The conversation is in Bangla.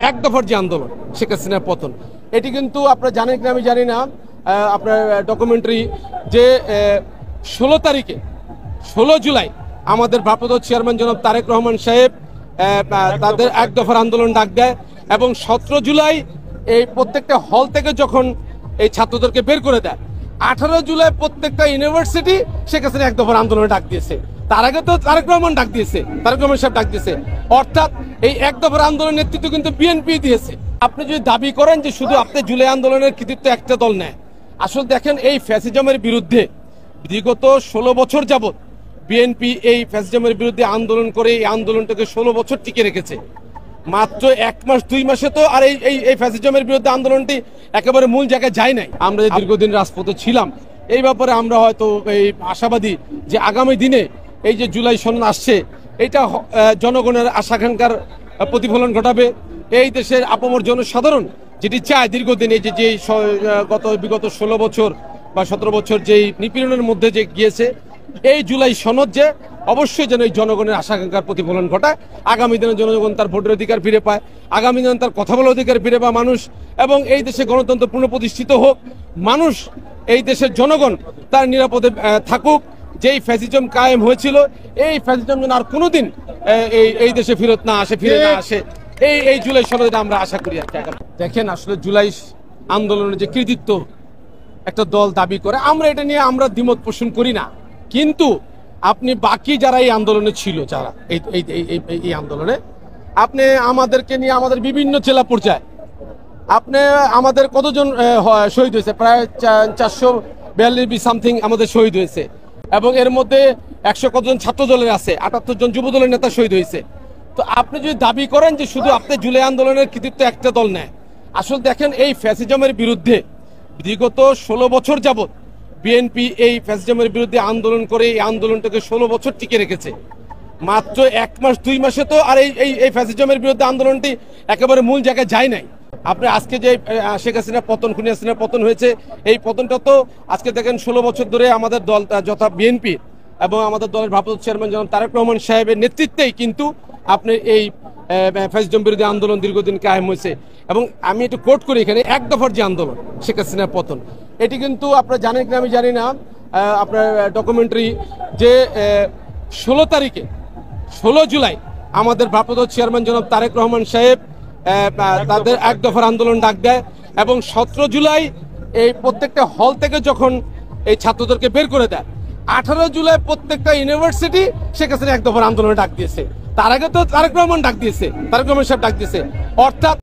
এক দফার যে আন্দোলন শেখ হাসিনার পতন, এটি কিন্তু আপনারা জানেন কিনা আমি জানি না, আপনার ডকুমেন্টারি যে 16 তারিখে 16 জুলাই আমাদের ভারপ্রাপ্ত চেয়ারম্যান জনাব তারেক রহমান সাহেব তাদের এক দফার আন্দোলন ডাক দেয় এবং 17 জুলাই এই প্রত্যেকটা হল থেকে যখন এই ছাত্রদেরকে বের করে দেয়, 18 জুলাই প্রত্যেকটা ইউনিভার্সিটি শেখ হাসিনা এক দফার আন্দোলনে ডাক দিয়েছে। তার আগে তো তারেক রহমান ডাক দিয়েছে, তারেক রহমান সাহেব ডাক দিয়েছে, অর্থাৎ এই এক দফার আন্দোলনের নেতৃত্ব কিন্তু বিএনপি দিয়েছে। আপনি যদি দাবি করেন যে শুধু আপনি জুলাই আন্দোলনের কৃতিত্ব একটা দল নেয়, আসলে দেখেন এই ফ্যাসিজমের বিরুদ্ধে বিগত 16 বছর যাবৎ বিএনপি এই ফ্যাসিজমের বিরুদ্ধে আন্দোলন করে এই আন্দোলনটাকে 16 বছর টিকে রেখেছে। মাত্র 1 মাস 2 মাসে তো আর এই ফ্যাসিজমের বিরুদ্ধে আন্দোলনটি একেবারে মূল জায়গায় যায় নাই। আমরা যে দীর্ঘদিন রাজপথে ছিলাম, এই ব্যাপারে আমরা হয়তো এই আশাবাদী যে আগামী দিনে এই যে জুলাই সনদ আসছে, এটা জনগণের আশাকাঙ্ক্ষার প্রতিফলন ঘটাবে। এই দেশের আপামর জনসাধারণ যেটি চায় দীর্ঘদিন, এই যে বিগত 16 বছর বা 17 বছর যেই নিপীড়নের মধ্যে যে গিয়েছে, এই জুলাই সনদ যে অবশ্যই যেন এই জনগণের আশাকাঙ্ক্ষার প্রতিফলন ঘটায়। আগামী দিনে জনগণ তার ভোটের অধিকার ফিরে পায়, আগামী দিনে তার কথা বলার অধিকার ফিরে পায় মানুষ, এবং এই দেশে গণতন্ত্র পুনঃপ্রতিষ্ঠিত হোক, মানুষ এই দেশের জনগণ তার নিরাপদে থাকুক। যেই ফ্যাসিজম কায়েম হয়েছিল, এই ফ্যাসিজম যেন আর কোনোদিন এই দেশে ফিরে না আসে, এই জুলাই সনদে আমরা আশা করি। দেখেন, আসলে জুলাই আন্দোলনের যে কৃতিত্ব একটা দল দাবি করে, আমরা এটা নিয়ে আমরা দ্বিমত পোষণ করি না, কিন্তু আপনি বাকি যারা এই আন্দোলনে ছিল, যারা এই আন্দোলনে, আপনি আমাদেরকে নিয়ে আমাদের বিভিন্ন জেলা পর্যায়ে আপনি আমাদের কতজন শহীদ হয়েছে, প্রায় 442 সামথিং আমাদের শহীদ হয়েছে, এবং এর মধ্যে 100 কতজন ছাত্র দলের আছে, 78 জন যুব দলের নেতা শহীদ হয়েছে। তো আপনি যদি দাবি করেন যে শুধু আপনি জুলাই আন্দোলনের কৃতিত্ব একটা দল নেয়, আসলে দেখেন এই ফ্যাসিজমের বিরুদ্ধে বিগত 16 বছর যাবৎ বিএনপি এই ফ্যাসিজমের বিরুদ্ধে আন্দোলন করে এই আন্দোলনটাকে 16 বছর টিকে রেখেছে। মাত্র 1 মাস 2 মাসে তো আর এই ফ্যাসিজমের বিরুদ্ধে আন্দোলনটি একেবারে মূল জায়গায় যায় নাই। আপনি আজকে যে শেখ হাসিনার পতন, খুনি হাসিনার পতন হয়েছে, এই পতনটা তো আজকে দেখেন 16 বছর ধরে আমাদের দল যথা বিএনপি এবং আমাদের দলের ভারপ্রাপ্ত চেয়ারম্যান জনাব তারেক রহমান সাহেবের নেতৃত্বেই কিন্তু আপনি এই ফ্যাসিজম বিরোধী আন্দোলন দীর্ঘদিন কায়েম হয়েছে। এবং আমি একটু কোট করি এখানে, এক দফার যে আন্দোলন শেখ হাসিনার পতন, এটি কিন্তু আপনারা জানেন কিনা আমি জানি না, আপনার ডকুমেন্টারি যে 16 তারিখে 16 জুলাই আমাদের ভারপ্রাপ্ত চেয়ারম্যান জনাব তারেক রহমান সাহেব তাদের এক দফার আন্দোলন ডাক দেয় এবং 17 জুলাই এই প্রত্যেকটা হল থেকে যখন এই ছাত্রদেরকে বের করে দেয়, 18 জুলাই প্রত্যেকটা ইউনিভার্সিটি শেখ হাসিনা এক দফার আন্দোলনে ডাক দিয়েছে। তার আগে তো তারেক রহমান ডাক দিয়েছে, তারেক রহমান সাহেব ডাক দিয়েছে, অর্থাৎ